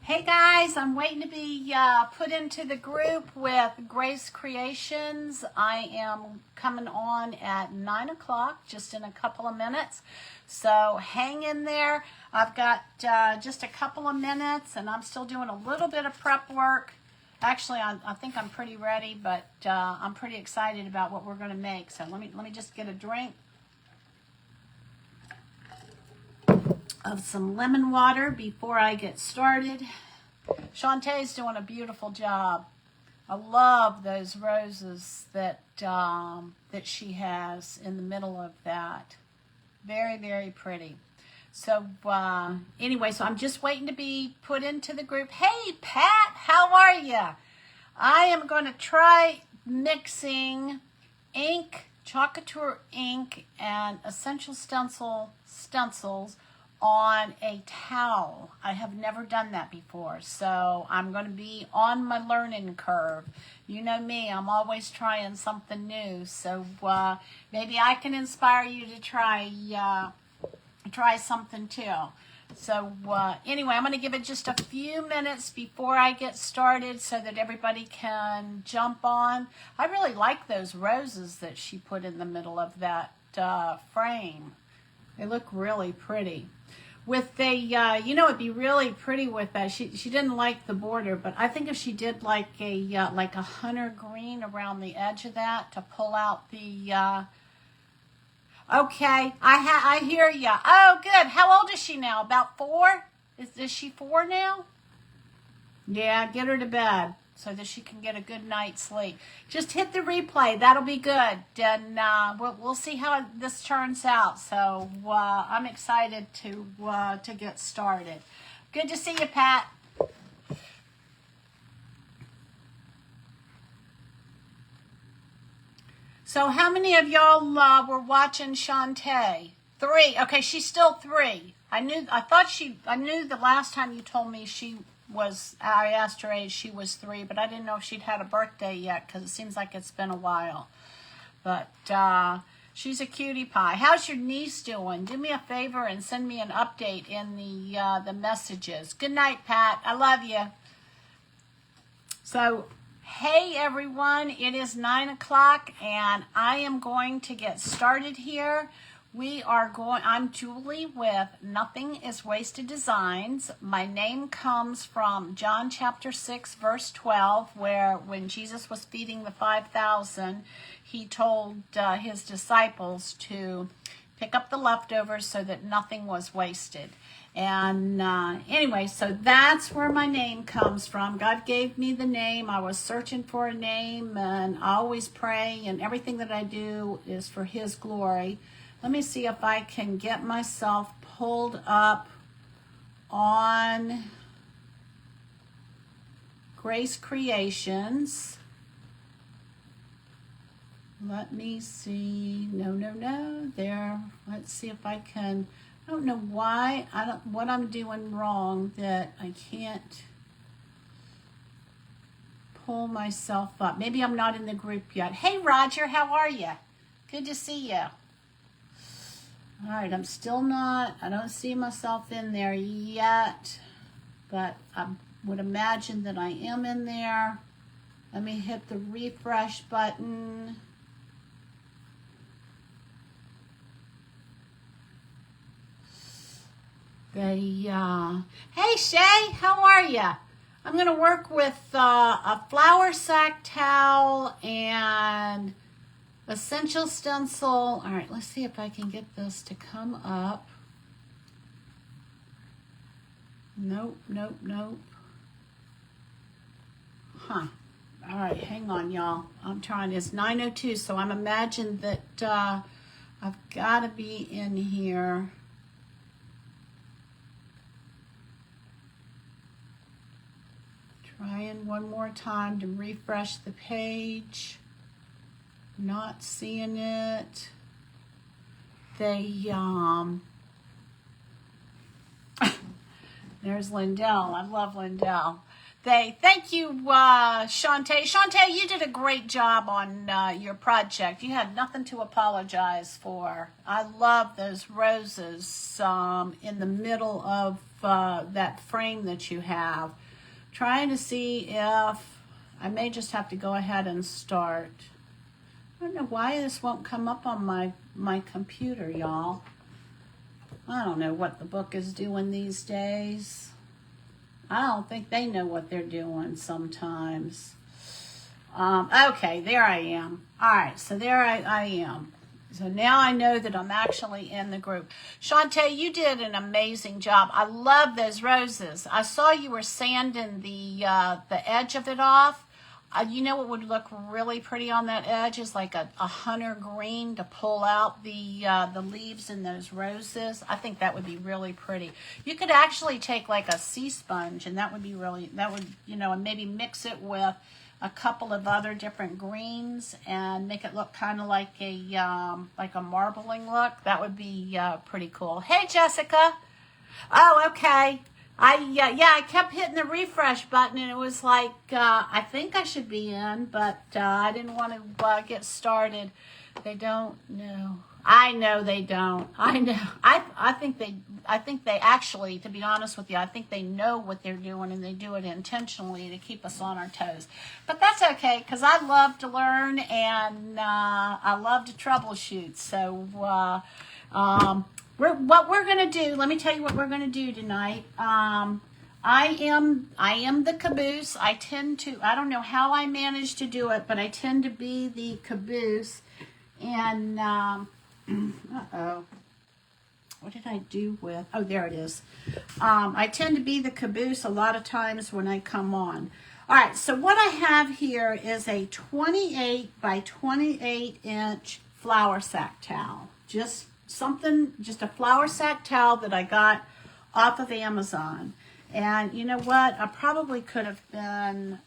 Hey guys, I'm waiting to be put into the group with Grace Creations. I am coming on at 9 o'clock, just in a couple of minutes. So hang in there. I've got just a couple of minutes and I'm still doing a little bit of prep work. Actually, I think I'm pretty ready, but I'm pretty excited about what we're going to make. So let me just get a drink of some lemon water before I get started. Shantae's doing a beautiful job. I love those roses that that she has in the middle of that. Very, very pretty. So anyway, so I'm just waiting to be put into the group. Hey Pat, how are you? I am going to try mixing ink, Chocateur ink, and Essential stencils on a towel. I have never done that before, so I'm going to be on my learning curve. You know me, I'm always trying something new, so maybe I can inspire you to try something too. So anyway, I'm going to give it just a few minutes before I get started so that everybody can jump on. I really like those roses that she put in the middle of that frame. They look really pretty. With a, you know, it'd be really pretty with that. She didn't like the border, but I think if she did like a hunter green around the edge of that to pull out the. Okay, I hear ya. Oh, good. How old is she now? About 4? Is she 4 now? Yeah, get her to bed so that she can get a good night's sleep. Just hit the replay. That'll be good. And we'll see how this turns out. So I'm excited to get started. Good to see you, Pat. So how many of y'all were watching Shantae? 3. Okay, she's still 3. I knew the last time you told me I asked her age, she was 3, but I didn't know if she'd had a birthday yet because it seems like it's been a while. But she's a cutie pie. How's your niece doing? Do me a favor and send me an update in the messages. Good night, Pat. I love you. So, hey everyone, it is 9 o'clock and I am going to get started here. I'm Julie with Nothing is Wasted Designs. My name comes from John chapter 6, verse 12, where when Jesus was feeding the 5,000, he told his disciples to pick up the leftovers so that nothing was wasted. And anyway, so that's where my name comes from. God gave me the name. I was searching for a name, and I always pray, and everything that I do is for his glory. Let me see if I can get myself pulled up on Grace Creations. Let me see. No. There. Let's see if I can. I don't know why. What I'm doing wrong that I can't pull myself up. Maybe I'm not in the group yet. Hey, Roger, how are you? Good to see you. All right, I'm still not, I don't see myself in there yet, but I would imagine that I am in there. Let me hit the refresh button. Hey Shay, how are you? I'm going to work with a flour sack towel and Essential Stencil. All right, let's see if I can get this to come up. Nope. Huh. All right, hang on, y'all. I'm trying. It's 9:02, so I'm imagining that I've got to be in here. Trying one more time to refresh the page. Not seeing it. There's Lindell. I love Lindell. Thank you, Shantae. Shantae, you did a great job on your project. You had nothing to apologize for. I love those roses in the middle of that frame that you have. Trying to see if I may just have to go ahead and start. I don't know why this won't come up on my computer, y'all. I don't know what the book is doing these days. I don't think they know what they're doing sometimes. Okay, there I am. All right, so there I am. So now I know that I'm actually in the group. Shantae, you did an amazing job. I love those roses. I saw you were sanding the edge of it off. You know what would look really pretty on that edge is like a hunter green to pull out the leaves in those roses. I think that would be really pretty. You could actually take like a sea sponge, and that would be really, and maybe mix it with a couple of other different greens and make it look kind of like a marbling look. That would be pretty cool. Hey, Jessica. Oh, okay. I kept hitting the refresh button, and it was like, I think I should be in, but I didn't want to get started. They don't know. I know they don't. I know. I think they actually, to be honest with you, I think they know what they're doing, and they do it intentionally to keep us on our toes. But that's okay, because I love to learn, and I love to troubleshoot. So, what we're going to do, let me tell you what we're going to do tonight. I am the caboose. I don't know how I managed to do it, but I tend to be the caboose. And, uh-oh. What did I do with, oh, there it is. I tend to be the caboose a lot of times when I come on. All right, so what I have here is a 28 by 28 inch flour sack towel. Just a flour sack towel that I got off of Amazon. And you know what? I probably could have been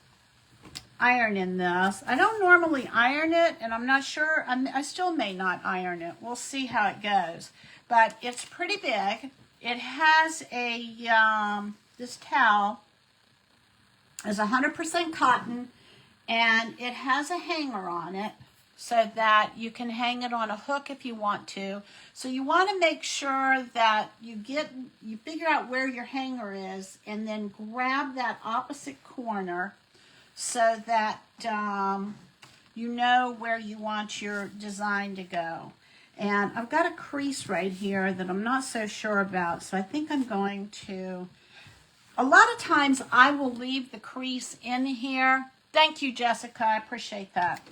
ironing this. I don't normally iron it, and I'm not sure. I still may not iron it. We'll see how it goes. But it's pretty big. It has this towel is 100% cotton, and it has a hanger on it, so that you can hang it on a hook if you want to. So you want to make sure that you figure out where your hanger is, and then grab that opposite corner so that you know where you want your design to go. And I've got a crease right here that I'm not so sure about, so I think I'm going to, a lot of times I will leave the crease in here. Thank you, Jessica, I appreciate that.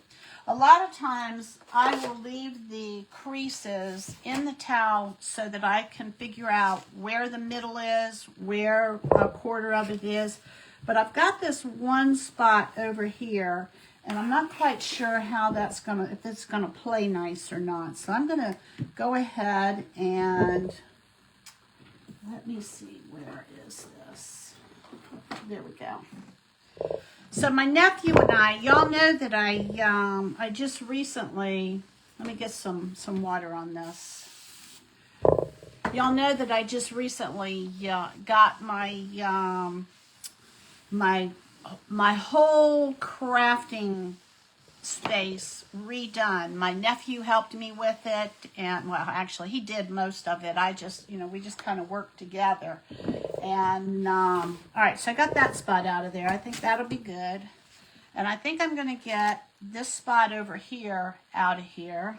A lot of times I will leave the creases in the towel so that I can figure out where the middle is, where a quarter of it is. But I've got this one spot over here, and I'm not quite sure how that's if it's gonna play nice or not. So I'm gonna go ahead and, let me see, where is this? There we go. So my nephew and I, y'all know that I just recently, let me get some water on this. Y'all know that I just recently got my my whole crafting space redone. My nephew helped me with it, and well, actually he did most of it. I just, we just kind of worked together. And all right, so I got that spot out of there. I think that'll be good. And I think I'm going to get this spot over here out of here.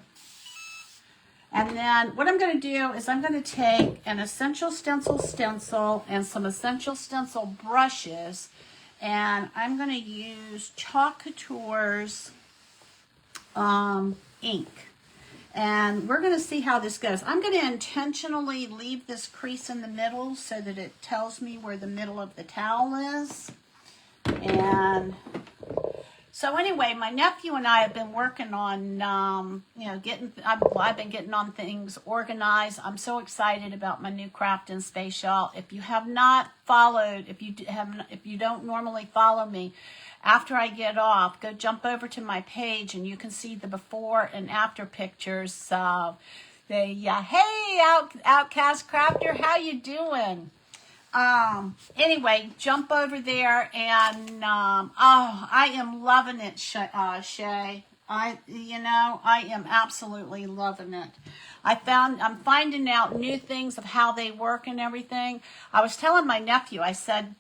And then what I'm going to do is I'm going to take an Essential Stencil and some Essential Stencil brushes, and I'm going to use Chalk Couture's ink. And we're going to see how this goes. I'm going to intentionally leave this crease in the middle so that it tells me where the middle of the towel is. And so anyway, my nephew and I have been working on, I've been getting on things organized. I'm so excited about my new craft in space, y'all. If you have not followed, if you don't normally follow me, after I get off, go jump over to my page, and you can see the before and after pictures. Hey, Outcast Crafter, how you doing? Anyway, jump over there and, oh, I am loving it, Shay. I am absolutely loving it. I'm finding out new things of how they work and everything. I was telling my nephew, I said,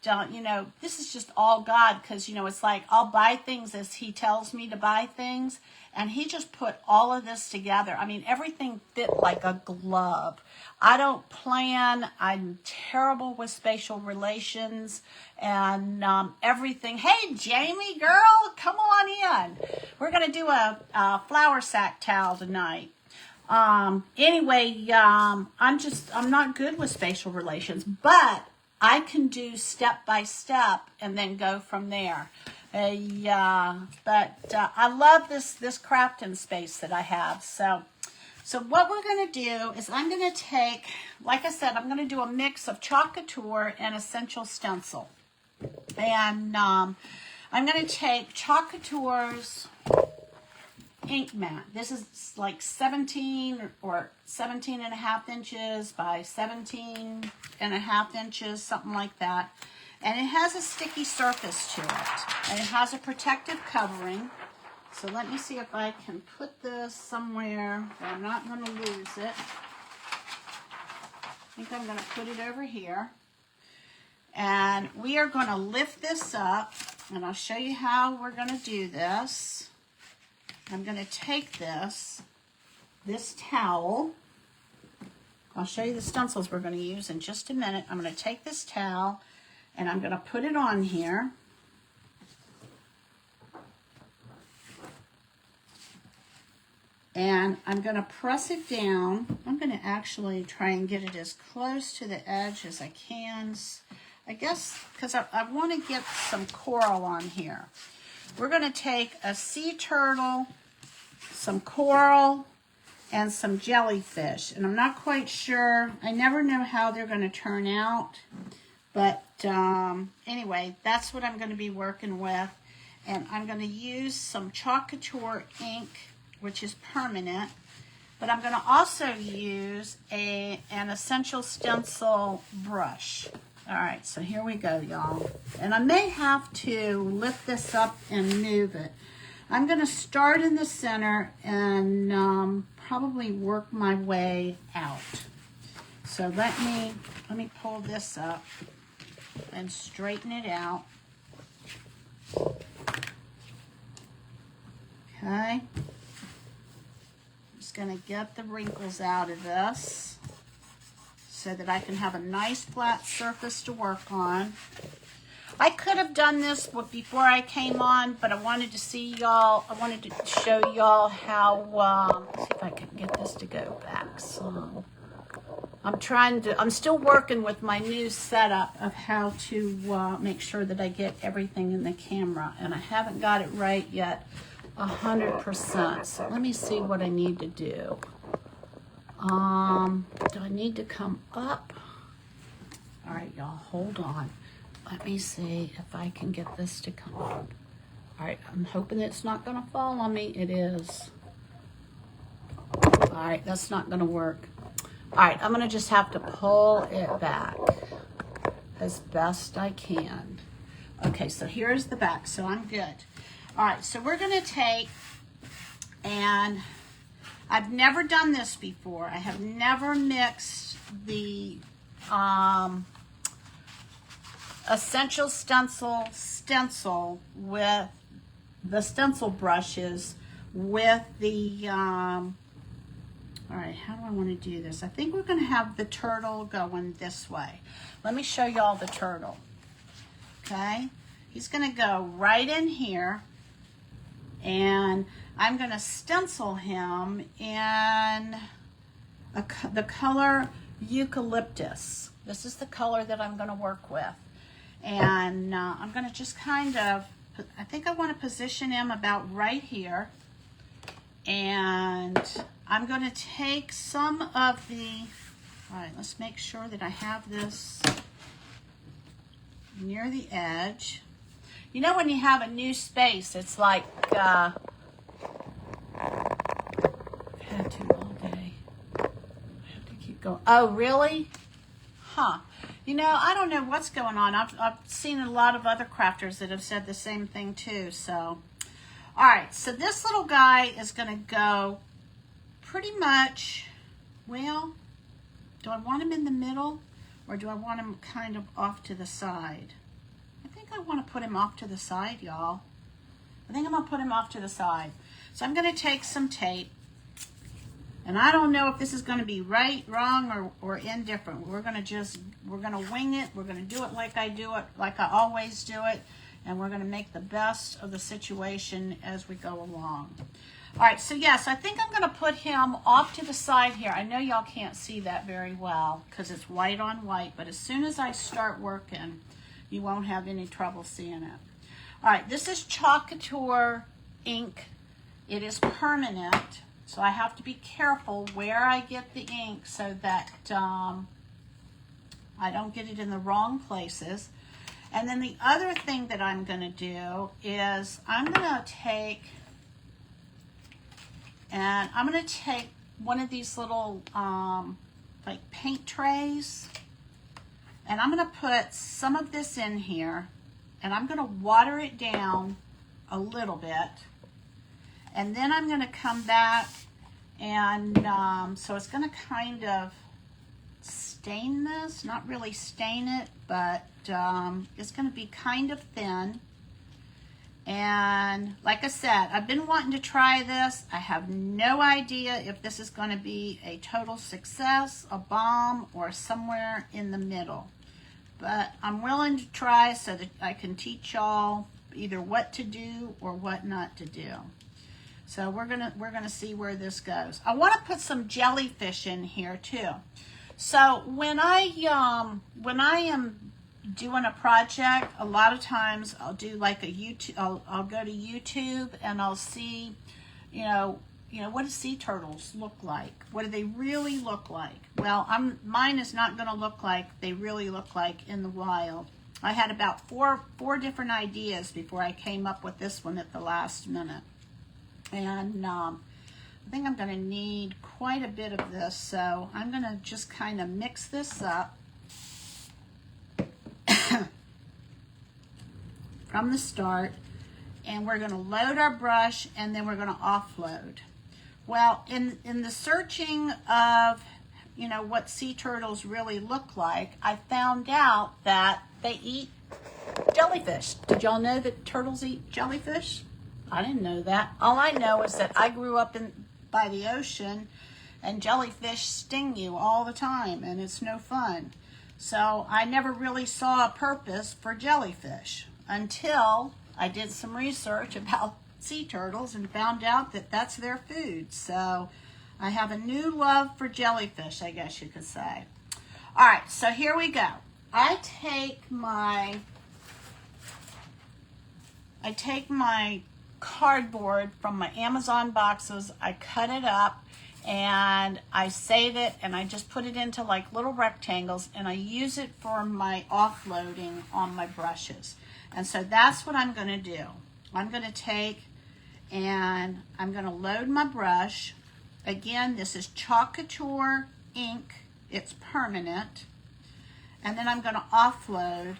this is just all God, because, it's like I'll buy things as he tells me to buy things, and he just put all of this together. I mean, everything fit like a glove. I don't plan. I'm terrible with spatial relations and everything. Hey, Jamie, girl, come on in. We're going to do a flour sack towel tonight. Anyway, I'm not good with spatial relations, but I can do step by step and then go from there. But I love this crafting space that I have. So what we're going to do is I'm going to take, like I said, I'm going to do a mix of Chalk Couture and Essential Stencil. And I'm going to take Chalk Couture's ink mat. This is like 17 or 17 and a half inches by 17 and a half inches, something like that. And it has a sticky surface to it. And it has a protective covering. So let me see if I can put this somewhere where I'm not going to lose it. I think I'm going to put it over here. And we are going to lift this up, and I'll show you how we're going to do this. I'm going to take this towel. I'll show you the stencils we're going to use in just a minute. I'm going to take this towel, and I'm going to put it on here. And I'm going to press it down. I'm going to actually try and get it as close to the edge as I can. I guess because I want to get some coral on here. We're going to take a sea turtle, some coral, and some jellyfish. And I'm not quite sure. I never know how they're going to turn out. But anyway, that's what I'm going to be working with. And I'm going to use some Chalk Couture ink, which is permanent, but I'm going to also use an Essential Stencil brush. All right, so here we go, y'all. And I may have to lift this up and move it. I'm going to start in the center and probably work my way out. So let me pull this up and straighten it out. Okay. Just going to get the wrinkles out of this so that I can have a nice flat surface to work on. I could have done this before I came on, but I wanted to see y'all. I wanted to show y'all how, let's see if I can get this to go back some. I'm still working with my new setup of how to make sure that I get everything in the camera, and I haven't got it right yet 100%. So let me see what I need to do. Do I need to come up? All right, y'all, hold on. Let me see if I can get this to come up. All right, I'm hoping it's not going to fall on me. It is. All right, that's not going to work. All right, I'm going to just have to pull it back as best I can. Okay, so here's the back, so I'm good. All right, so we're going to take, and I've never done this before. I have never mixed the Essential Stencil with the stencil brushes with the, all right, how do I want to do this? I think we're going to have the turtle going this way. Let me show y'all the turtle. Okay, he's going to go right in here, and I'm going to stencil him in the color Eucalyptus. This is the color that I'm going to work with. And I'm going to just kind of, I think I want to position him about right here. And I'm going to take some of the, all right, let's make sure that I have this near the edge. You know, when you have a new space, it's like, I've had to all day. I have to keep going. Oh, really? Huh. You know, I don't know what's going on. I've seen a lot of other crafters that have said the same thing too. So, all right. So this little guy is going to go pretty much, well, do I want him in the middle or do I want him kind of off to the side? I think I want to put him off to the side, y'all. I think I'm going to put him off to the side. So I'm going to take some tape. And I don't know if this is going to be right, wrong, or indifferent. We're going to wing it. We're going to do it like I do it, like I always do it. And we're going to make the best of the situation as we go along. All right, so yes, I think I'm going to put him off to the side here. I know y'all can't see that very well because it's white on white, but as soon as I start working, you won't have any trouble seeing it. All right, this is Chalk Couture ink. It is permanent. So I have to be careful where I get the ink so that I don't get it in the wrong places. And then the other thing that I'm going to do is I'm going to take one of these little like paint trays, and I'm going to put some of this in here, and I'm going to water it down a little bit. And then I'm going to come back and so it's going to kind of stain this, not really stain it, but it's going to be kind of thin. And like I said, I've been wanting to try this. I have no idea if this is going to be a total success, a bomb, or somewhere in the middle. But I'm willing to try so that I can teach y'all either what to do or what not to do. So we're gonna see where this goes. I want to put some jellyfish in here too. So when I am doing a project, a lot of times I'll do like a YouTube. I'll go to YouTube and I'll see, you know, what do sea turtles look like? What do they really look like? Well, mine is not going to look like they really look like in the wild. I had about four different ideas before I came up with this one at the last minute. And I think I'm going to need quite a bit of this, so I'm going to just kind of mix this up from the start, and we're going to load our brush, and then we're going to offload. Well, in the searching of, you know, what sea turtles really look like, I found out that they eat jellyfish. Did y'all know that turtles eat jellyfish? I didn't know that. All I know is that I grew up by the ocean, and jellyfish sting you all the time, and it's no fun. So I never really saw a purpose for jellyfish until I did some research about sea turtles and found out that that's their food. So I have a new love for jellyfish, I guess you could say. All right, so here we go. I take my cardboard from my Amazon boxes, I cut it up, and I save it, and I just put it into like little rectangles, and I use it for my offloading on my brushes. And so that's what I'm going to do. I'm going to take and I'm going to load my brush. Again, this is Chalk Couture ink. It's permanent. And then I'm going to offload.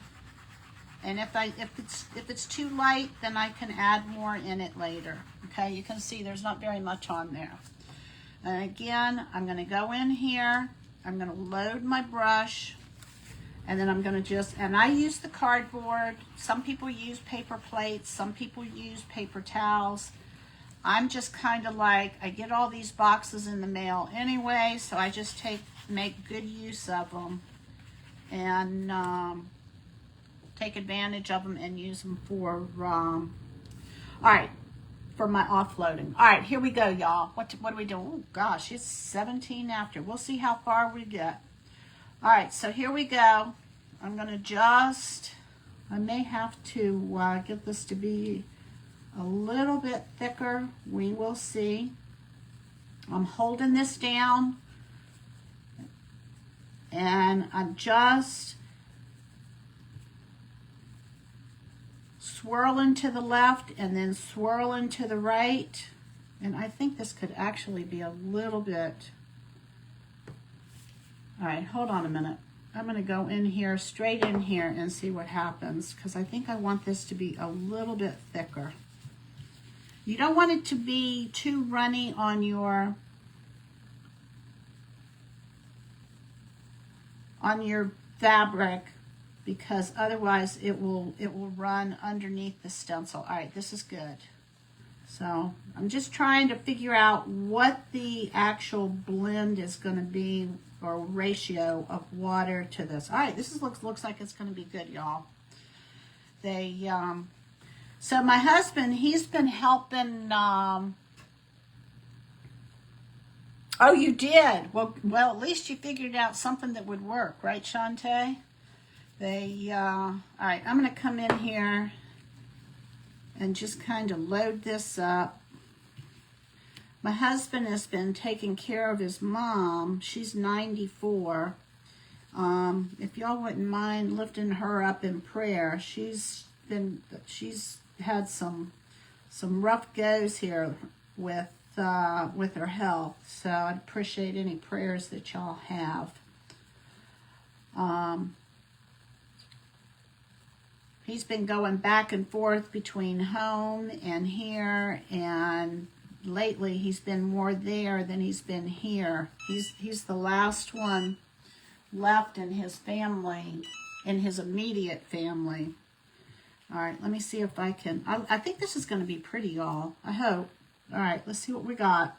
And if it's too light, then I can add more in it later. Okay, you can see there's not very much on there. And again, I'm going to go in here. I'm going to load my brush, and then I'm going to and I use the cardboard. Some people use paper plates. Some people use paper towels. I'm just kind of like, I get all these boxes in the mail anyway, so I just make good use of them. And take advantage of them and use them for, all right, for my offloading. All right, here we go, y'all. What do we do? Oh, gosh, it's 17 after. We'll see how far we get. All right, so here we go. I'm going to I may have to get this to be a little bit thicker. We will see. I'm holding this down, and I'm just swirling to the left and then swirling to the right. And I think this could actually be a little bit. All right, hold on a minute. I'm going to go in here, straight in here, and see what happens, because I think I want this to be a little bit thicker. You don't want it to be too runny on your fabric, because otherwise it will run underneath the stencil. All right, this is good. So I'm just trying to figure out what the actual blend is going to be, or ratio of water to this. All right, this looks like it's going to be good, y'all. So my husband, he's been helping. Oh, you did? Well, at least you figured out something that would work, right, Shantae? All right, I'm going to come in here and just kind of load this up. My husband has been taking care of his mom. She's 94. If y'all wouldn't mind lifting her up in prayer, she's had some rough goes here with her health. So I'd appreciate any prayers that y'all have. He's been going back and forth between home and here, and lately he's been more there than he's been here. He's the last one left in his family, in his immediate family. All right, let me see if I can. I think this is going to be pretty, y'all. I hope. All right, let's see what we got.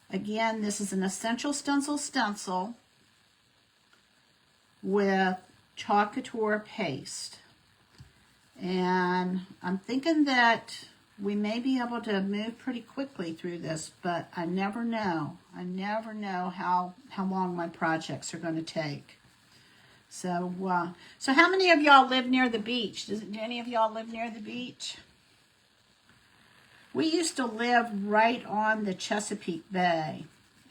Again, this is an Essential Stencil with Chalk Couture paste. And I'm thinking that we may be able to move pretty quickly through this, but I never know. I never know how long my projects are going to take. So, so how many of y'all live near the beach? Do any of y'all live near the beach? We used to live right on the Chesapeake Bay,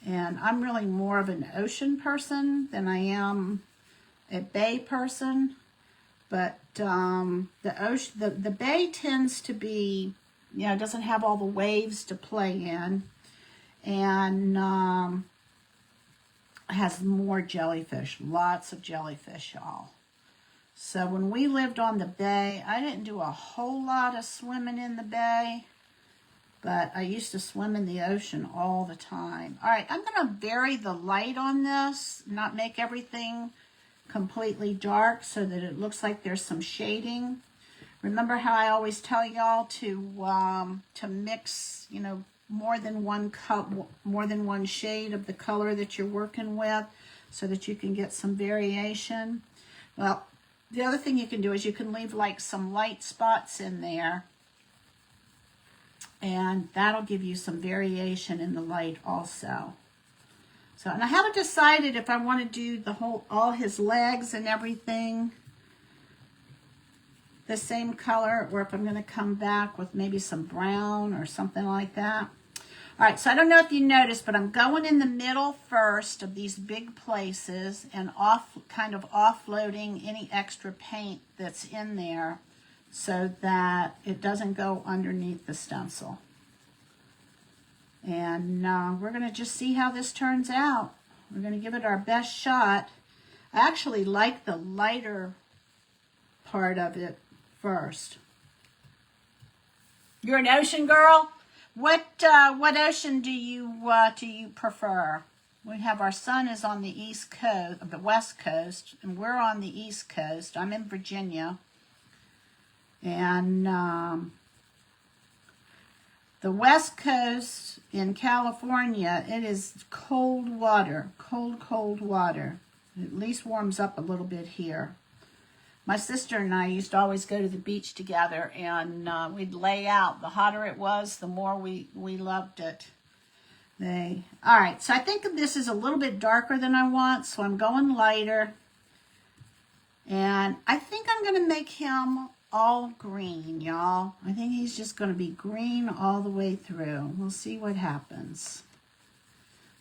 and I'm really more of an ocean person than I am a bay person. But the bay tends to be, doesn't have all the waves to play in, and has more jellyfish, lots of jellyfish, y'all. So when we lived on the bay, I didn't do a whole lot of swimming in the bay, but I used to swim in the ocean all the time. All right, I'm going to vary the light on this, not make everything completely dark so that it looks like there's some shading. Remember how I always tell y'all to mix, more than one cup, more than one shade of the color that you're working with, so that you can get some variation. Well, the other thing you can do is you can leave like some light spots in there, and that'll give you some variation in the light also. So, and I haven't decided if I want to do all his legs and everything the same color, or if I'm going to come back with maybe some brown or something like that. All right, so I don't know if you noticed, but I'm going in the middle first of these big places and kind of offloading any extra paint that's in there so that it doesn't go underneath the stencil. And we're going to just see how this turns out. We're going to give it our best shot. I actually like the lighter part of it first. You're an ocean girl? What ocean do you prefer? We have our son is on the East Coast, the West Coast, and we're on the East Coast. I'm in Virginia, and the West Coast in California, it is cold water, cold water. It at least warms up a little bit here. My sister and I used to always go to the beach together, and we'd lay out. The hotter it was, the more we loved it. All right, so I think this is a little bit darker than I want, so I'm going lighter. And I think I'm going to make him all green, y'all. I think he's just going to be green all the way through. We'll see what happens.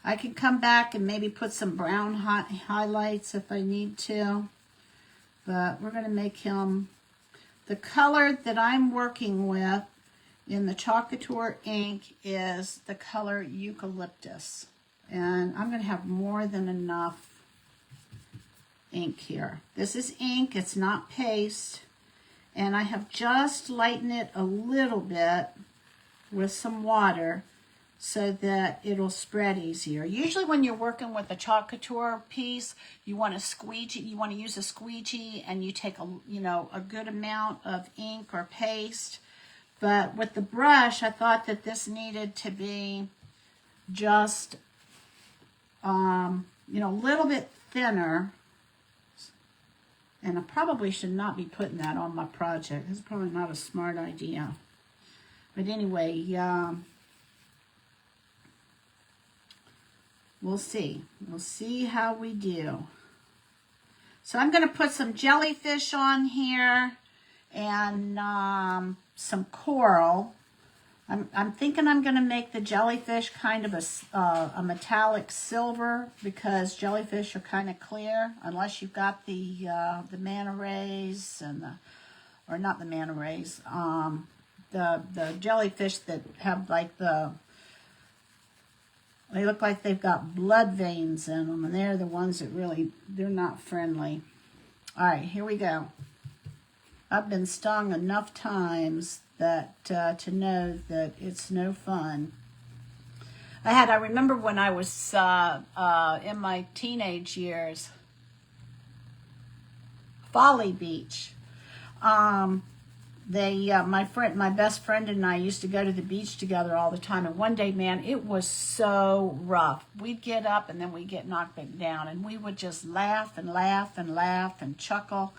I can come back and maybe put some brown highlights if I need to. But we're going to make him, the color that I'm working with in the Chalk Couture ink is the color Eucalyptus. And I'm going to have more than enough ink here. This is ink, it's not paste. And I have just lightened it a little bit with some water so that it'll spread easier. Usually when you're working with a chalk couture piece, you want to squeegee, you want to use a squeegee, and you take a good amount of ink or paste. But with the brush, I thought that this needed to be just a little bit thinner. And I probably should not be putting that on my project. It's probably not a smart idea. But anyway, we'll see. We'll see how we do. So I'm going to put some jellyfish on here and some coral. I'm thinking I'm going to make the jellyfish kind of a metallic silver, because jellyfish are kind of clear unless you've got the manta rays and or not the manta rays, the jellyfish that have like they look like they've got blood veins in them, and they're the ones that really, they're not friendly. All right, here we go. I've been stung enough times that to know that it's no fun. I remember when I was in my teenage years, Folly Beach. My best friend and I used to go to the beach together all the time. And one day, man, it was so rough. We'd get up and then we'd get knocked back down, and we would just laugh and laugh and laugh and chuckle.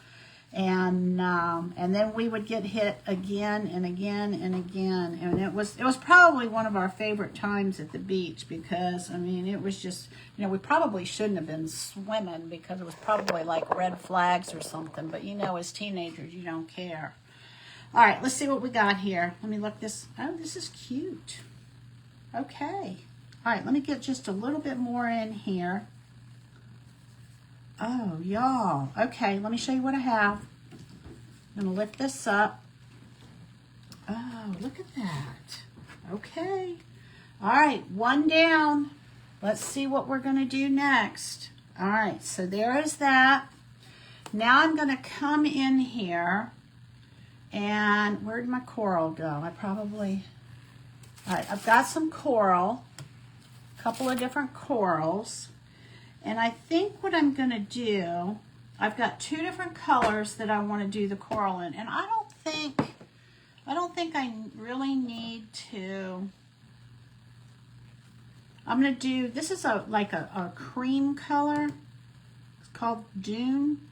And then we would get hit again and again and again, and it was probably one of our favorite times at the beach, because I mean it was just, we probably shouldn't have been swimming because it was probably like red flags or something, but as teenagers you don't care. All right, let's see what we got here. Let me look this. Oh, this is cute. Okay. All right, let me get just a little bit more in here. Oh, y'all. Okay, let me show you what I have. I'm going to lift this up. Oh, look at that. Okay. All right, one down. Let's see what we're going to do next. All right, so there is that. Now I'm going to come in here, and where'd my coral go? All right, I've got some coral, a couple of different corals. And I think what I'm going to do, I've got two different colors that I want to do the coral in. And I don't think I really need to. I'm going to do, this is like a cream color. It's called Dune.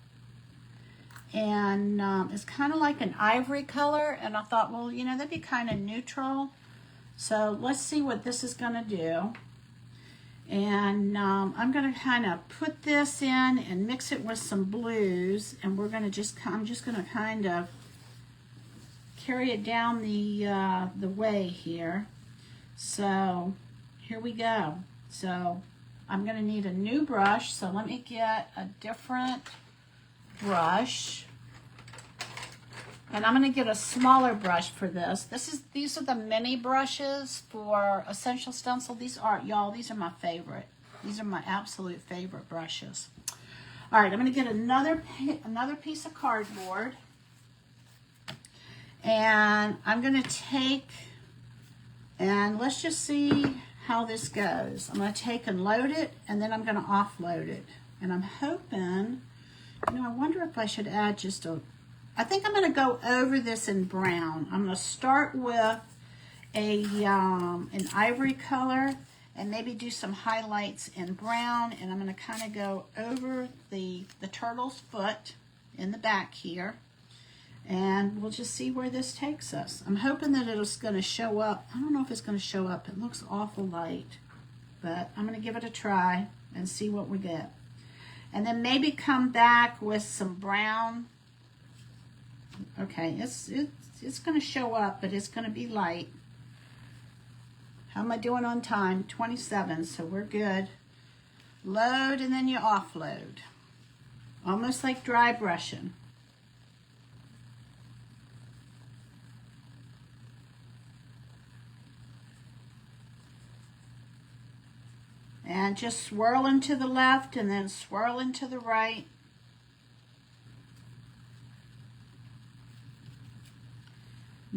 And it's kind of like an ivory color. And I thought, well, that'd be kind of neutral. So let's see what this is going to do. And I'm going to kind of put this in and mix it with some blues, and we're going to I'm just going to kind of carry it down the way here. So here we go. So I'm going to need a new brush, so let me get a different brush. And I'm going to get a smaller brush for this. These are the mini brushes for Essential Stencil. These are my favorite. These are my absolute favorite brushes. All right, I'm going to get another piece of cardboard. And I'm going to take, and let's just see how this goes. I'm going to take and load it, and then I'm going to offload it. And I'm hoping, I wonder if I should add just I think I'm going to go over this in brown. I'm going to start with an ivory color and maybe do some highlights in brown, and I'm going to kind of go over the turtle's foot in the back here, and we'll just see where this takes us. I'm hoping that it's going to show up. I don't know if it's going to show up. It looks awful light, but I'm going to give it a try and see what we get. And then maybe come back with some brown. Okay, it's going to show up, but it's going to be light. How am I doing on time? 27, so we're good. Load, and then you offload. Almost like dry brushing. And just swirling to the left and then swirling to the right.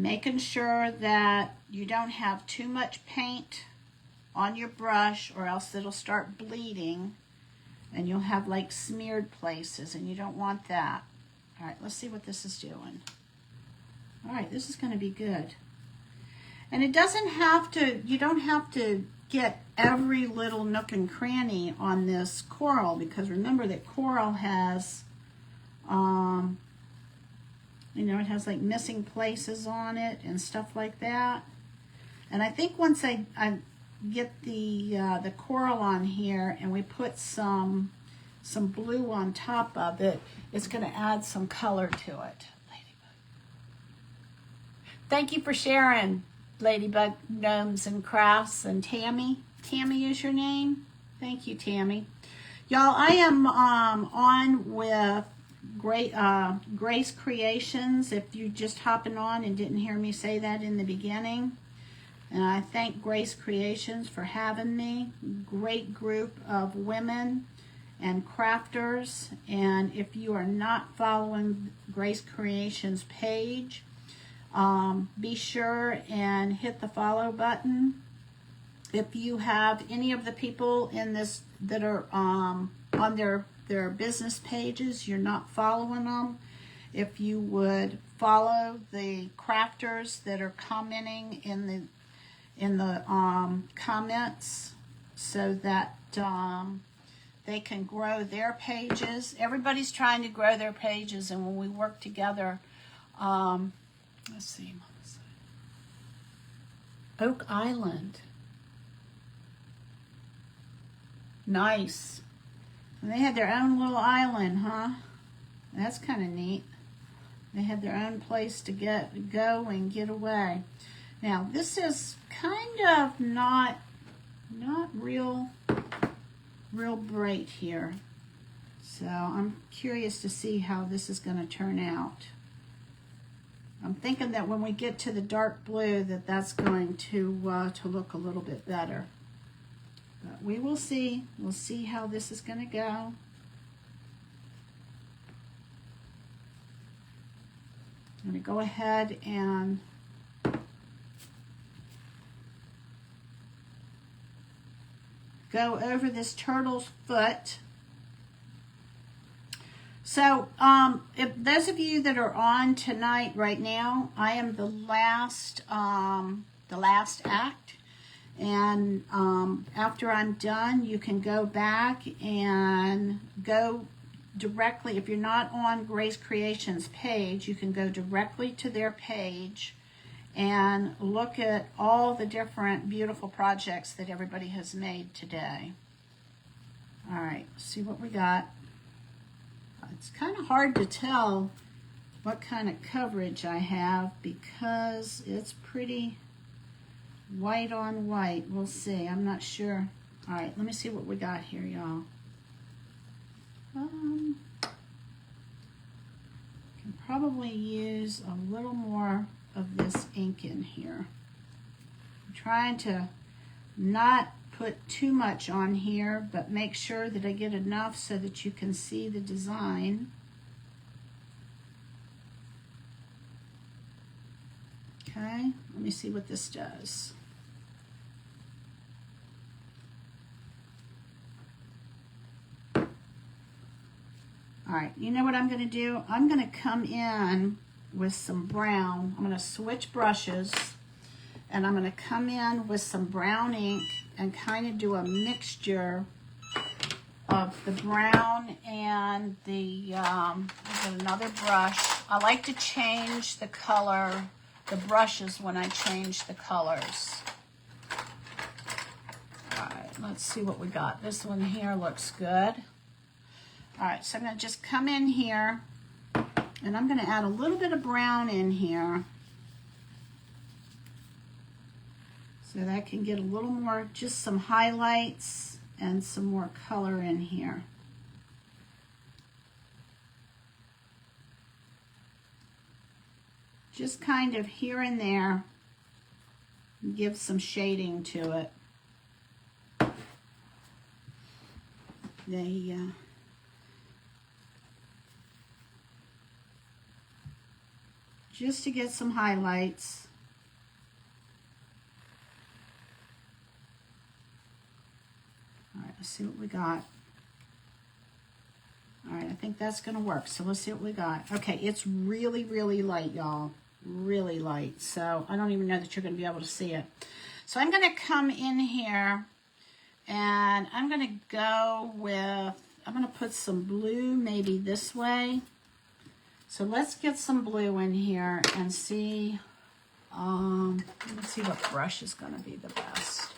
making sure that you don't have too much paint on your brush, or else it'll start bleeding and you'll have like smeared places, and you don't want that. All right, let's see what this is doing. All right, this is going to be good. And it doesn't have to, you don't have to get every little nook and cranny on this coral, because remember that coral has, you know, it has like missing places on it and stuff like that. And I think once I get the coral on here and we put some blue on top of it, it's going to add some color to it. Ladybug. Thank you for sharing, Ladybug Gnomes and Crafts. And Tammy is your name. Thank you, Tammy. Y'all, I am on with Grace Creations, if you just hopping on and didn't hear me say that in the beginning. And I thank Grace Creations for having me. Great group of women and crafters. And if you are not following Grace Creations page, be sure and hit the follow button. If you have any of the people in this that are on their business pages, you're not following them, if you would follow the crafters that are commenting in the comments, so that they can grow their pages. Everybody's trying to grow their pages, and when we work together, let's see, Oak Island. Nice. And they had their own little island, huh? That's kind of neat. They had their own place to go and get away. Now, this is kind of not real bright here. So I'm curious to see how this is going to turn out. I'm thinking that when we get to the dark blue, that's going to look a little bit better. But we will see. We'll see how this is going to go. I'm going to go ahead and go over this turtle's foot. So, if those of you that are on tonight right now, I am the last act. And after I'm done, you can go back and go directly. If you're not on Grace Creations page, you can go directly to their page and look at all the different beautiful projects that everybody has made today. All right, see what we got. It's kind of hard to tell what kind of coverage I have because it's pretty white on white. We'll see. I'm not sure. All right, let me see what we got here, y'all. Can probably use a little more of this ink in here. I'm trying to not put too much on here, but make sure that I get enough so that you can see the design. Okay, let me see what this does. All right, you know what I'm going to do? I'm going to come in with some brown. I'm going to switch brushes, and I'm going to come in with some brown ink and kind of do a mixture of the brown and the, I've got another brush. I like to change the color, the brushes, when I change the colors. All right, let's see what we got. This one here looks good. All right, so I'm going to just come in here, and I'm going to add a little bit of brown in here so that I can get a little more, just some highlights and some more color in here. Just kind of here and there, give some shading to it. just to get some highlights. All right, let's see what we got. All right, I think that's going to work. So let's see what we got. Okay, it's really, really light, y'all. Really light. So I don't even know that you're going to be able to see it. So I'm going to come in here and I'm going to go with, I'm going to put some blue maybe this way. So let's get some blue in here and see, let's see what brush is going to be the best.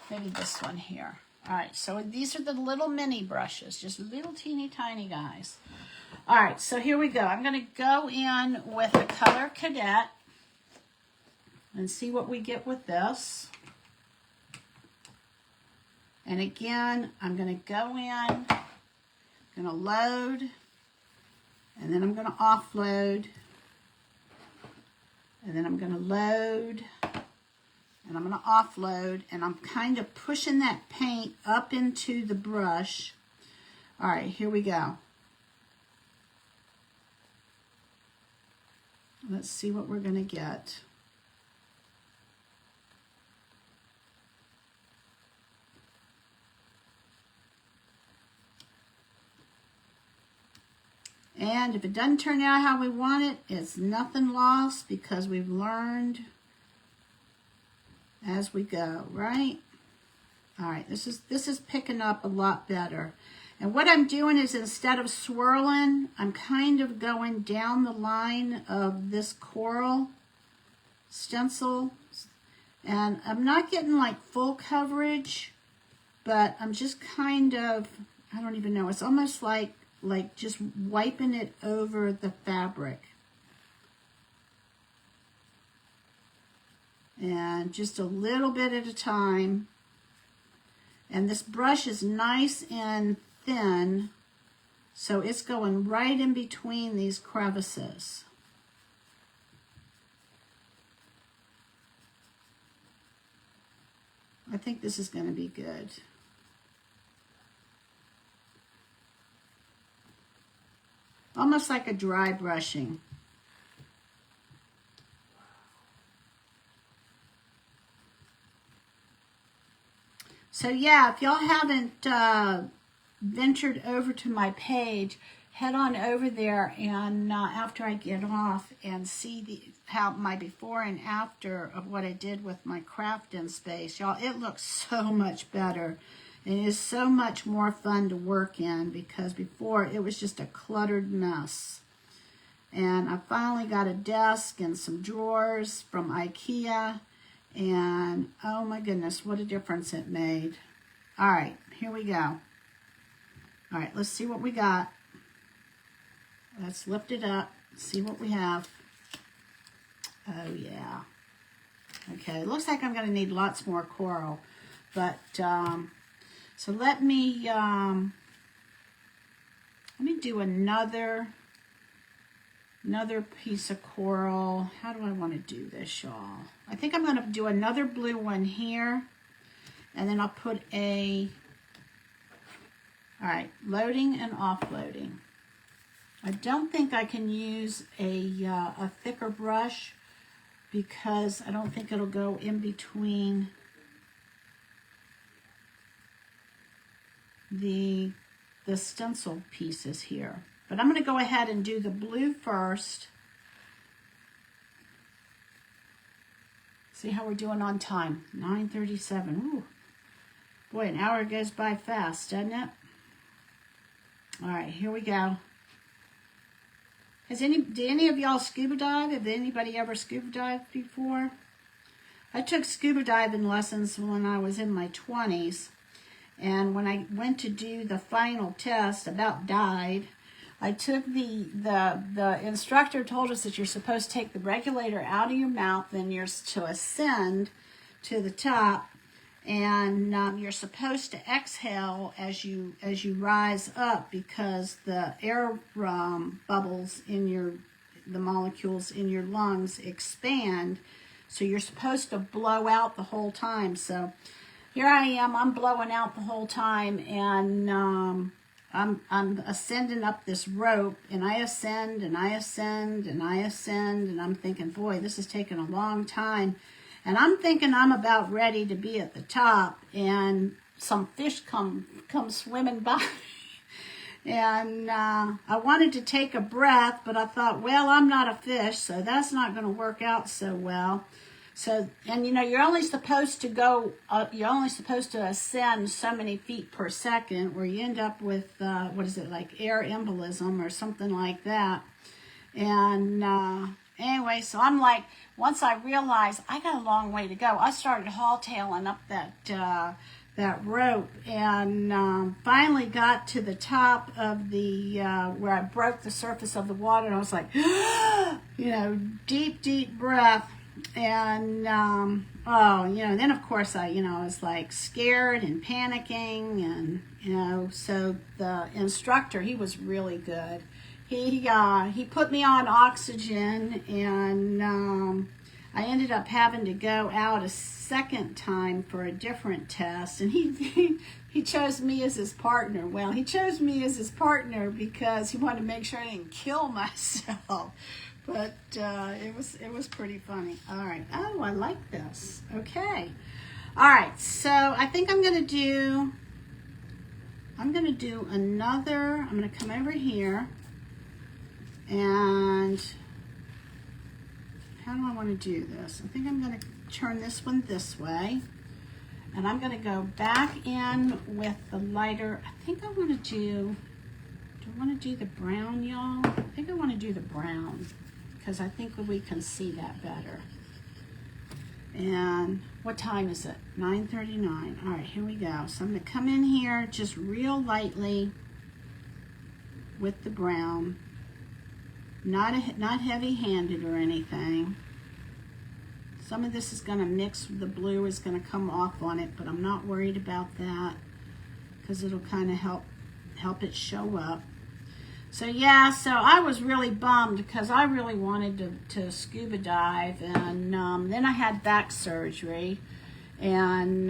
Maybe this one here. All right, so these are the little mini brushes, just little teeny tiny guys. All right, so here we go. I'm going to go in with a Color Cadet and see what we get with this. And again, I'm going to go in, I'm going to load, and then I'm going to offload, and then I'm going to load, and I'm going to offload, and I'm kind of pushing that paint up into the brush. All right, here we go. Let's see what we're going to get. And if it doesn't turn out how we want it, it's nothing lost because we've learned as we go, right? All right, this is picking up a lot better. And what I'm doing is instead of swirling, I'm kind of going down the line of this coral stencil. And I'm not getting like full coverage, but I'm just kind of, I don't even know, it's almost like just wiping it over the fabric. And just a little bit at a time. And this brush is nice and thin, so it's going right in between these crevices. I think this is going to be good. Almost like a dry brushing. So yeah, if y'all haven't ventured over to my page, head on over there and after I get off and see how my before and after of what I did with my crafting space. Y'all, it looks so much better. And it is so much more fun to work in because before it was just a cluttered mess. And I finally got a desk and some drawers from IKEA. And oh my goodness, what a difference it made. All right, here we go. All right, let's see what we got. Let's lift it up, see what we have. Oh yeah. Okay, looks like I'm gonna need lots more coral. But, so let me do another piece of coral. How do I want to do this, y'all? I think I'm going to do another blue one here, and then I'll put all right, loading and offloading. I don't think I can use a thicker brush because I don't think it'll go in between the stencil pieces here. But I'm going to go ahead and do the blue first. See how we're doing on time. 9:37. Ooh. Boy, an hour goes by fast, doesn't it? All right, here we go. Did any of y'all scuba dive? Have anybody ever scuba dived before? I took scuba diving lessons when I was in my 20s. And when I went to do the final test, about died, I took the instructor told us that you're supposed to take the regulator out of your mouth, then you're to ascend to the top, and you're supposed to exhale as you rise up because the air bubbles in the molecules in your lungs expand, so you're supposed to blow out the whole time. So here I am, I'm blowing out the whole time, and I'm ascending up this rope, and I ascend and I ascend and I ascend, and I'm thinking, boy, this is taking a long time. And I'm thinking I'm about ready to be at the top, and some fish come swimming by. And I wanted to take a breath, but I thought, well, I'm not a fish, so that's not going to work out so well. So, and you know, you're only supposed to ascend so many feet per second, where you end up with, what is it, like air embolism or something like that. And anyway, so I'm like, once I realized I got a long way to go, I started hauling up that rope, and finally got to the top of the, where I broke the surface of the water, and I was like, you know, deep breath. And, oh, you know, then of course I was like scared and panicking, and, you know, so the instructor, he was really good. He put me on oxygen, and, I ended up having to go out a second time for a different test, and he chose me as his partner. Well, he chose me as his partner because he wanted to make sure I didn't kill myself. But it was pretty funny. All right. Oh, I like this. Okay. All right. So I think I'm gonna do another. I'm gonna come over here, and how do I want to do this? I think I'm gonna turn this one this way, and I'm gonna go back in with the lighter. I think I want to do. Do I want to do the brown, y'all? I think I want to do the brown, because I think we can see that better. And what time is it? 9:39. All right, here we go. So I'm going to come in here just real lightly with the brown. Not heavy-handed or anything. Some of this is going to mix. The blue is going to come off on it, but I'm not worried about that, because it'll kind of help it show up. So yeah, so I was really bummed because I really wanted to scuba dive, and then I had back surgery, and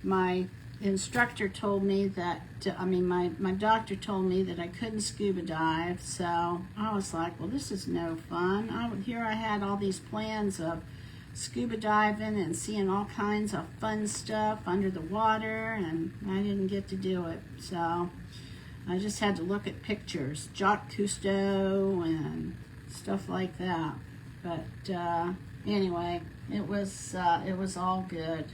my instructor told me that, my doctor told me that I couldn't scuba dive. So I was like, well, this is no fun. Here I had all these plans of scuba diving and seeing all kinds of fun stuff under the water, and I didn't get to do it. So I just had to look at pictures, Jacques Cousteau and stuff like that. But anyway, it was all good.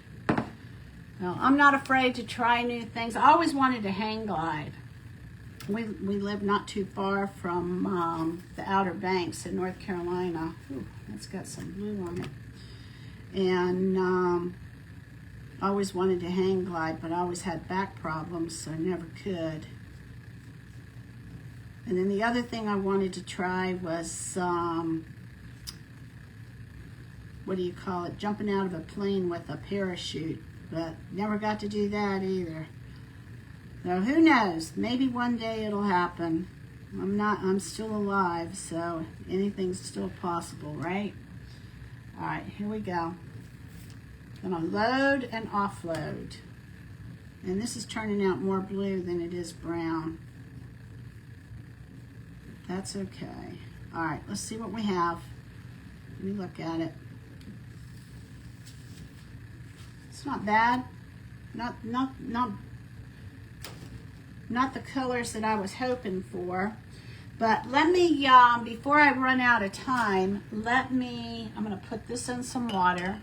Well, I'm not afraid to try new things. I always wanted to hang glide. We live not too far from the Outer Banks in North Carolina. Ooh, that's got some blue on it. And I always wanted to hang glide, but I always had back problems, so I never could. And then the other thing I wanted to try was, what do you call it, jumping out of a plane with a parachute, but never got to do that either. So who knows, maybe one day it'll happen. I'm still alive, so anything's still possible, right? All right, here we go. Gonna load and offload. And this is turning out more blue than it is brown. That's okay. All right, let's see what we have. Let me look at it. It's not bad. Not the colors that I was hoping for. But let me, before I run out of time, I'm gonna put this in some water,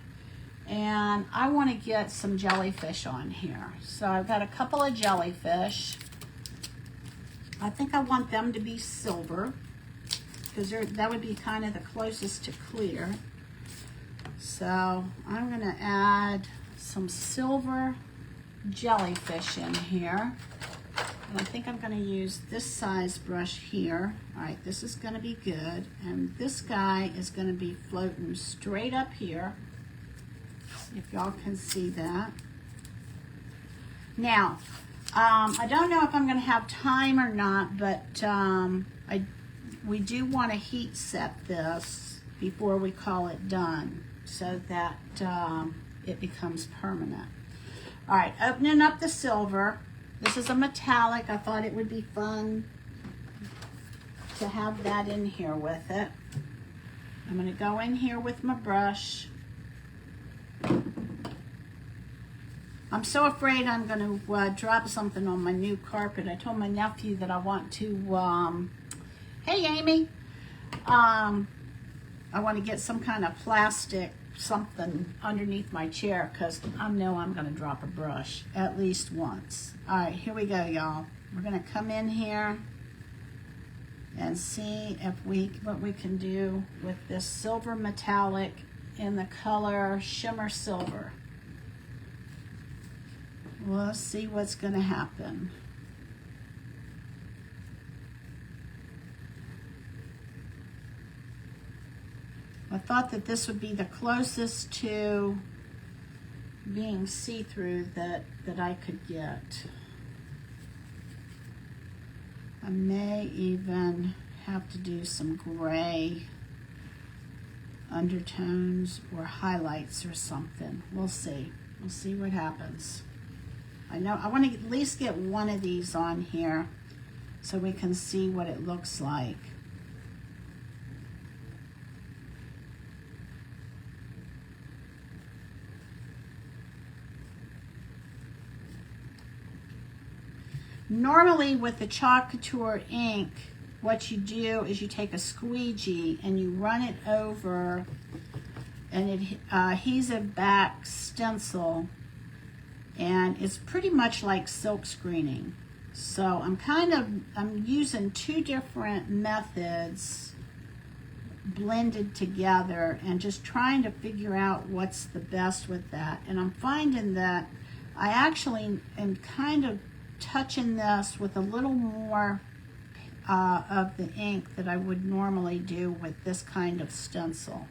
and I wanna get some jellyfish on here. So I've got a couple of jellyfish. I think I want them to be silver, because that would be kind of the closest to clear. So I'm gonna add some silver jellyfish in here. And I think I'm going to use this size brush here. All right, this is going to be good. And this guy is going to be floating straight up here, if y'all can see that. Now, I don't know if I'm going to have time or not, but we do want to heat set this before we call it done, so that it becomes permanent. All right, opening up the silver. This is a metallic. I thought it would be fun to have that in here with it. I'm going to go in here with my brush. I'm so afraid I'm going to drop something on my new carpet. I told my nephew that I want to, hey Amy, I want to get some kind of plastic something underneath my chair because I know I'm going to drop a brush at least once. All right, here we go, y'all. We're going to come in here and see if what we can do with this silver metallic in the color Shimmer Silver. We'll see what's going to happen. I thought that this would be the closest to being see-through that I could get. I may even have to do some gray undertones or highlights or something. We'll see. We'll see what happens. I know I want to at least get one of these on here so we can see what it looks like. Normally with the Chalk Couture ink, what you do is you take a squeegee and you run it over an adhesive back stencil, and it's pretty much like silk screening. So I'm using two different methods blended together and just trying to figure out what's the best with that. And I'm finding that I actually am kind of touching this with a little more of the ink that I would normally do with this kind of stencil.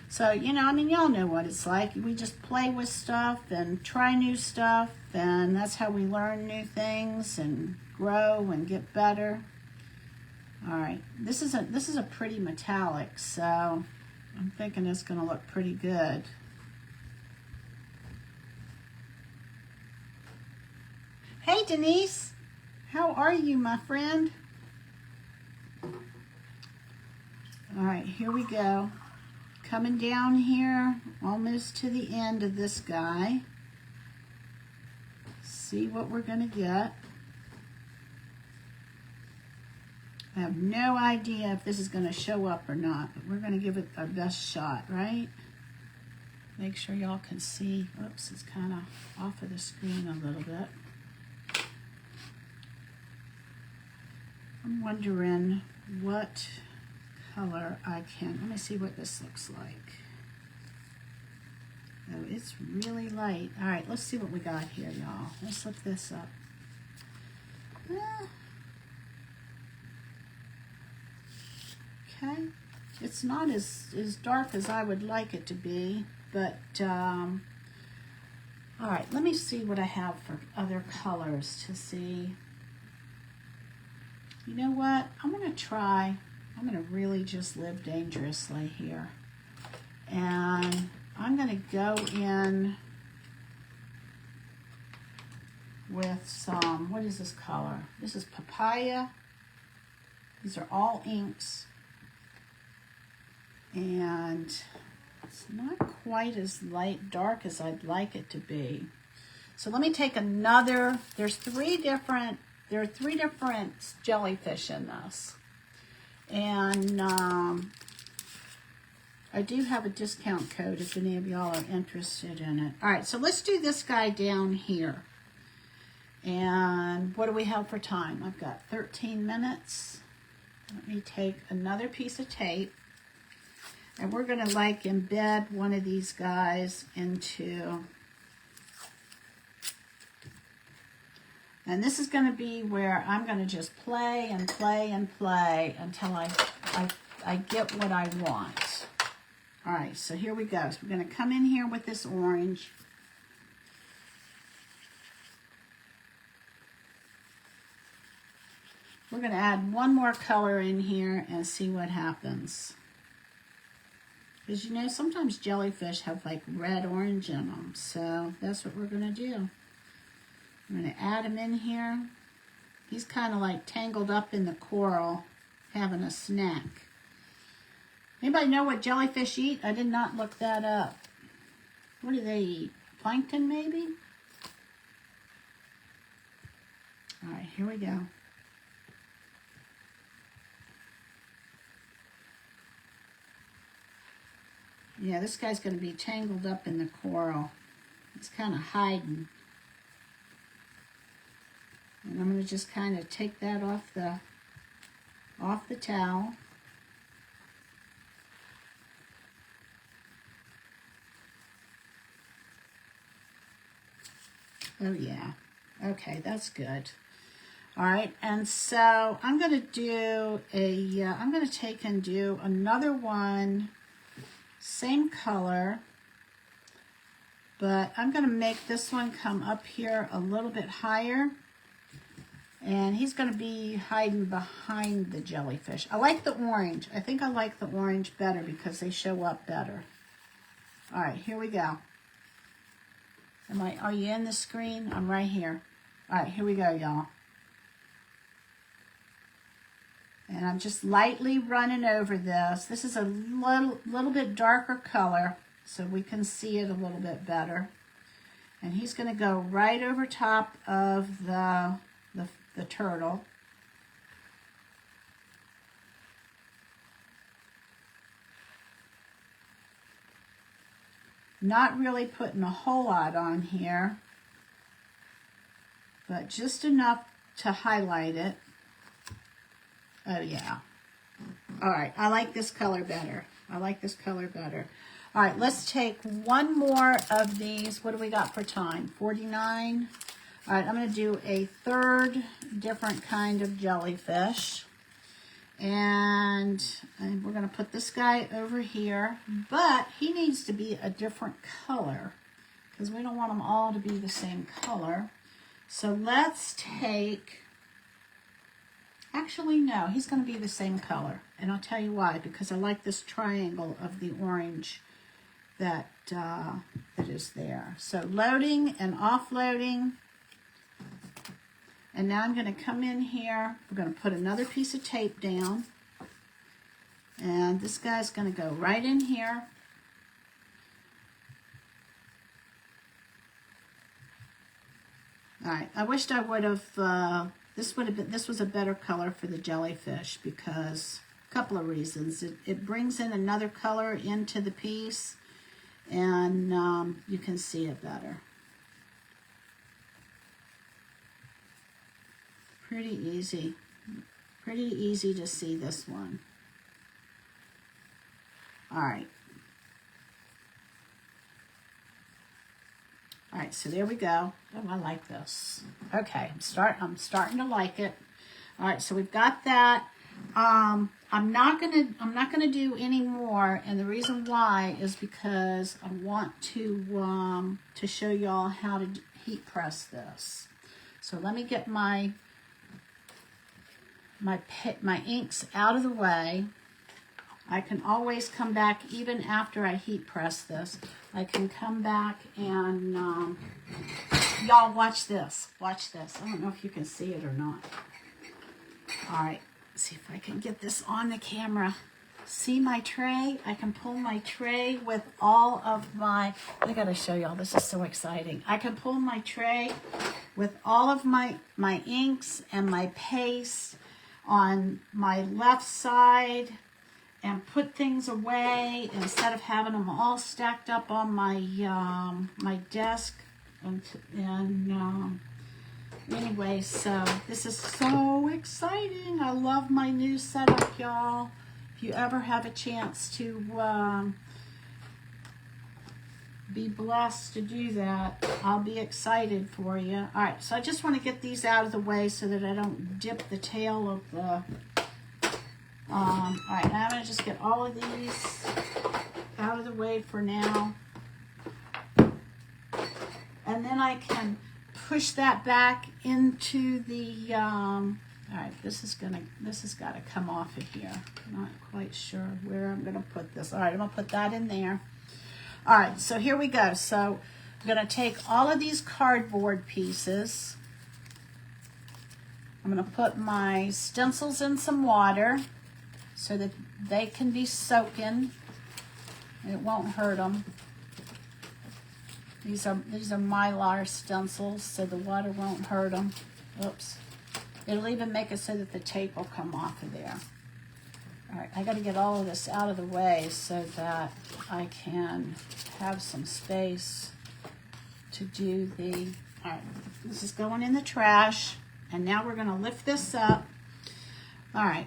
So, you know, I mean, y'all know what it's like. We just play with stuff and try new stuff, and that's how we learn new things and grow and get better. All right, this is a pretty metallic, so I'm thinking it's going to look pretty good. Hey Denise, how are you, my friend? All right, here we go. Coming down here, almost to the end of this guy. See what we're gonna get. I have no idea if this is gonna show up or not, but we're gonna give it our best shot, right? Make sure y'all can see. Oops, it's kind of off of the screen a little bit. I'm wondering what color I can, let me see what this looks like. Oh, it's really light. All right, let's see what we got here, y'all. Let's lift this up. Okay, it's not as dark as I would like it to be, but all right, let me see what I have for other colors to see. You know what? I'm going to really just live dangerously here. And I'm going to go in with some, what is this color? This is Papaya. These are all inks. And it's not quite as dark as I'd like it to be. So let me take another, there are three different jellyfish in this. And I do have a discount code if any of y'all are interested in it. All right, so let's do this guy down here. And what do we have for time? I've got 13 minutes. Let me take another piece of tape. And we're going to like embed one of these guys into... And this is going to be where I'm going to just play and play and play until I get what I want. All right, so here we go. So we're going to come in here with this orange. We're going to add one more color in here and see what happens. Because, you know, sometimes jellyfish have like red orange in them. So that's what we're going to do. I'm going to add him in here. He's kind of like tangled up in the coral, having a snack. Anybody know what jellyfish eat? I did not look that up. What do they eat? Plankton, maybe? All right, here we go. Yeah, this guy's going to be tangled up in the coral. It's kind of hiding. And I'm going to just kind of take that off the towel. Oh yeah. Okay, that's good. All right, and so I'm going to do I'm going to take and do another one, same color, but I'm going to make this one come up here a little bit higher. And he's going to be hiding behind the jellyfish. I like the orange. I think I like the orange better because they show up better. All right, here we go. Are you in the screen? I'm right here. All right, here we go, y'all. And I'm just lightly running over this. This is a little bit darker color, so we can see it a little bit better. And he's going to go right over top of the turtle. Not really putting a whole lot on here, but just enough to highlight it. Oh yeah. All right, I like this color better. I like this color better. All right, let's take one more of these. What do we got for time? 49. All right, I'm going to do a third different kind of jellyfish. And we're going to put this guy over here. But he needs to be a different color because we don't want them all to be the same color. So let's take... Actually, no, he's going to be the same color. And I'll tell you why. Because I like this triangle of the orange that is there. So loading and offloading. And now I'm going to come in here. We're going to put another piece of tape down. And this guy's going to go right in here. All right, I wished I would have, this was a better color for the jellyfish because a couple of reasons. It brings in another color into the piece and you can see it better. Pretty easy to see this one. All right. All right, so there we go. Oh, I like this. Okay, I'm starting to like it. All right, so we've got that. I'm not gonna do any more, and the reason why is because I want to show y'all how to heat press this. So let me get my inks out of the way. I can always come back even after I heat press this. I can come back and y'all watch this. Watch this. I don't know if you can see it or not. All right, see if I can get this on the camera. See my tray? I can pull my tray with all of my, I gotta show y'all, this is so exciting. I can pull my tray with all of my inks and my paste on my left side and put things away instead of having them all stacked up on my my desk. Anyway, so this is so exciting. I love my new setup, y'all. If you ever have a chance to be blessed to do that, I'll be excited for you. All right, so I just want to get these out of the way so that I don't dip the tail of the... all right, now I'm going to just get all of these out of the way for now. And then I can push that back into the... all right, this has got to come off of here. I'm not quite sure where I'm going to put this. All right, I'm going to put that in there. All right, so here we go. So I'm going to take all of these cardboard pieces. I'm going to put my stencils in some water so that they can be soaking. It won't hurt them. These are Mylar stencils, so the water won't hurt them. Oops. It'll even make it so that the tape will come off of there. All right, I got to get all of this out of the way so that I can have some space to do the, all right, this is going in the trash, and now we're going to lift this up. All right.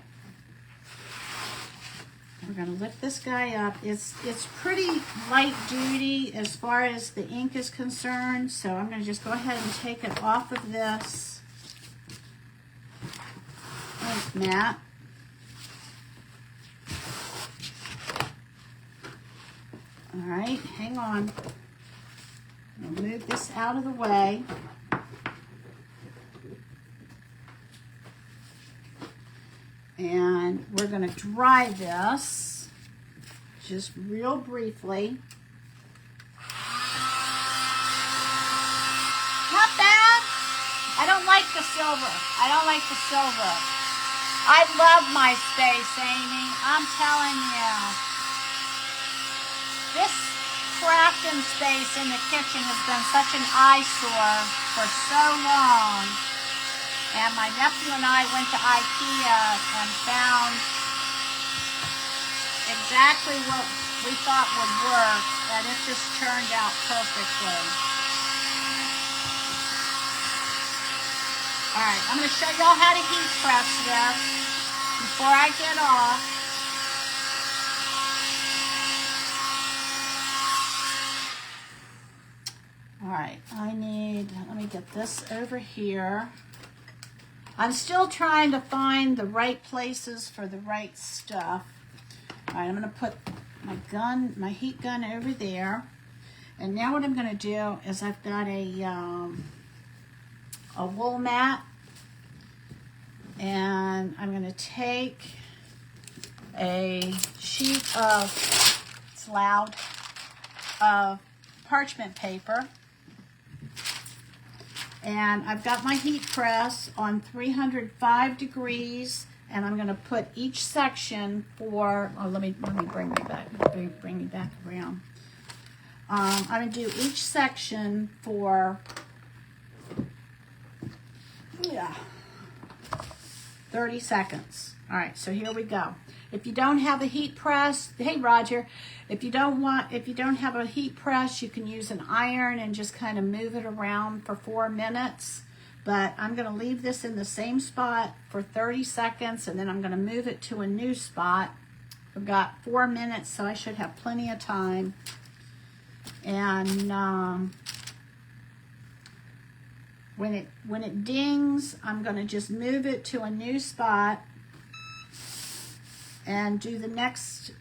We're going to lift this guy up. It's pretty light duty as far as the ink is concerned, so I'm going to just go ahead and take it off of this. Thanks, Matt. All right, hang on. I'm going to move this out of the way. And we're going to dry this just real briefly. Not bad. I don't like the silver. I don't like the silver. I love my space, Amy. I'm telling you. This crafting space in the kitchen has been such an eyesore for so long. And my nephew and I went to IKEA and found exactly what we thought would work, and it just turned out perfectly. All right, I'm going to show y'all how to heat press this before I get off. All right, let me get this over here. I'm still trying to find the right places for the right stuff. All right, I'm going to put my heat gun over there. And now what I'm going to do is I've got a wool mat. And I'm going to take a sheet of, it's loud, of parchment paper. And I've got my heat press on 305 degrees, and I'm going to put each section for, oh, let me bring me back around. I'm going to do each section for 30 seconds. All right, so here we go. If you don't have a heat press, hey Roger, if you don't have a heat press, you can use an iron and just kind of move it around for 4 minutes. But I'm going to leave this in the same spot for 30 seconds, and then I'm going to move it to a new spot. I've got 4 minutes, so I should have plenty of time. And when it dings, I'm going to just move it to a new spot and do the next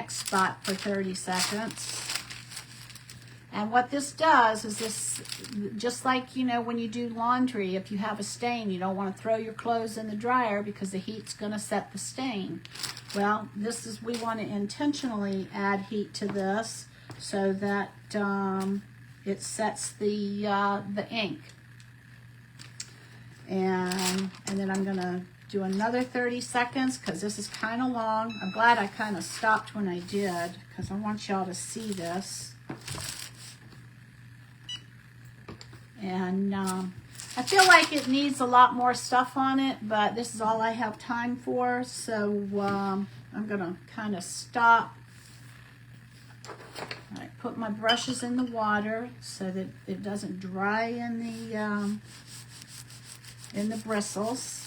spot for 30 seconds. And what this does is this, just like, you know, when you do laundry, if you have a stain, you don't want to throw your clothes in the dryer because the heat's going to set the stain. Well, we want to intentionally add heat to this so that it sets the ink. And then I'm going to do another 30 seconds because this is kind of long. I'm glad I kind of stopped when I did because I want y'all to see this. And I feel like it needs a lot more stuff on it, but this is all I have time for. So I'm going to kind of stop. All right, put my brushes in the water so that it doesn't dry in the bristles.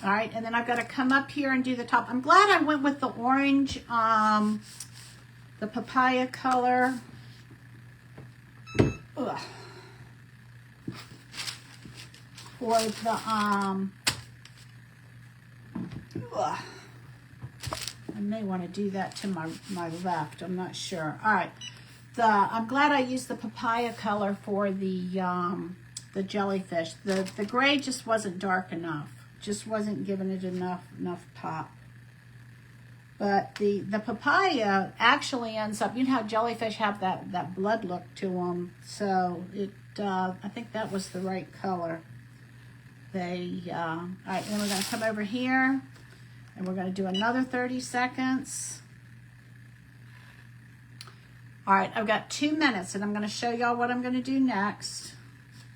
All right, and then I've got to come up here and do the top. I'm glad I went with the orange, the papaya color. Ugh. For the, ugh. I may want to do that to my left. I'm not sure. All right, I'm glad I used the papaya color for the jellyfish. The gray just wasn't dark enough. Just wasn't giving it enough pop. But the papaya actually ends up, you know how jellyfish have that blood look to them. So it, I think that was the right color. All right, then we're going to come over here and we're going to do another 30 seconds. All right, I've got 2 minutes and I'm going to show y'all what I'm going to do next.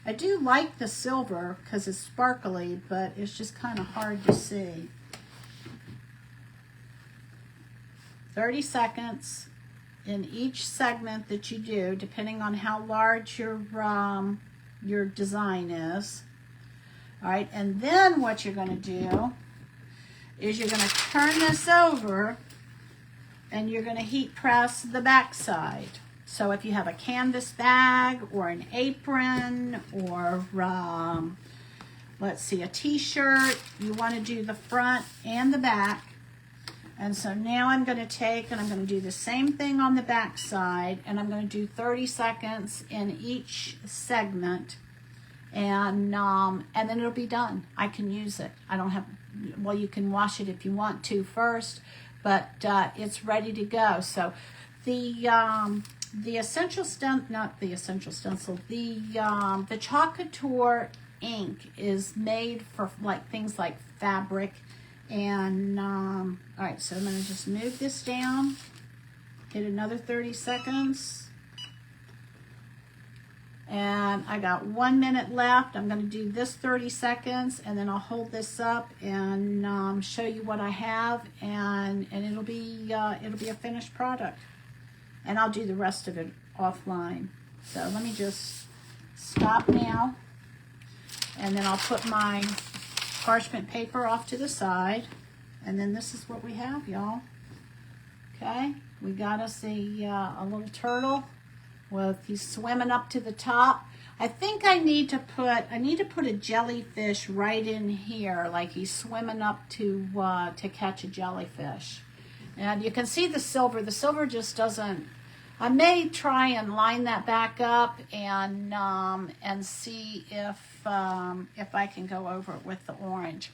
I do like the silver because it's sparkly, but it's just kind of hard to see. 30 seconds in each segment that you do, depending on how large your design is. All right, and then what you're going to do is you're going to turn this over and you're going to heat press the back side. So if you have a canvas bag or an apron or let's see, a t-shirt, you want to do the front and the back. And so now I'm going to take and I'm going to do the same thing on the back side, and I'm going to do 30 seconds in each segment, and then it'll be done. I can use it. I don't have, well, you can wash it if you want to first, but it's ready to go. So the essential stencil, not the essential stencil, the Chalk Couture ink is made for like things like fabric. And all right, so I'm going to just move this down, hit another 30 seconds, and I got 1 minute left. I'm going to do this 30 seconds, and then I'll hold this up and show you what I have, and it'll be a finished product, and I'll do the rest of it offline. So let me just stop now, and then I'll put my parchment paper off to the side, and then this is what we have, y'all. Okay, we got us a little turtle with, he's swimming up to the top. I think I need to put a jellyfish right in here, like he's swimming up to catch a jellyfish. And you can see the silver. The silver just doesn't. I may try and line that back up and see if I can go over it with the orange.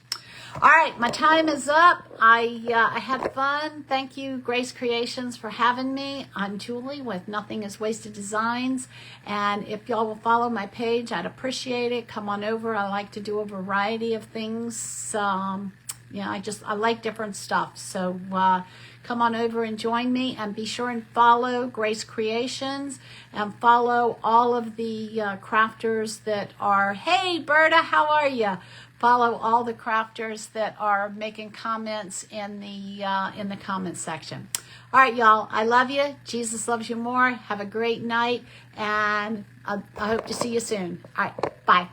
All right, my time is up. I had fun. Thank you, Grace Creations, for having me. I'm Julie with Nothing is Wasted Designs, and if y'all will follow my page, I'd appreciate it. Come on over. I like to do a variety of things. Yeah, I like different stuff. So come on over and join me, and be sure and follow Grace Creations and follow all of the crafters that are, hey, Berta, how are you? Follow all the crafters that are making comments in the comment section. All right, y'all, I love you. Jesus loves you more. Have a great night, and I hope to see you soon. All right, bye.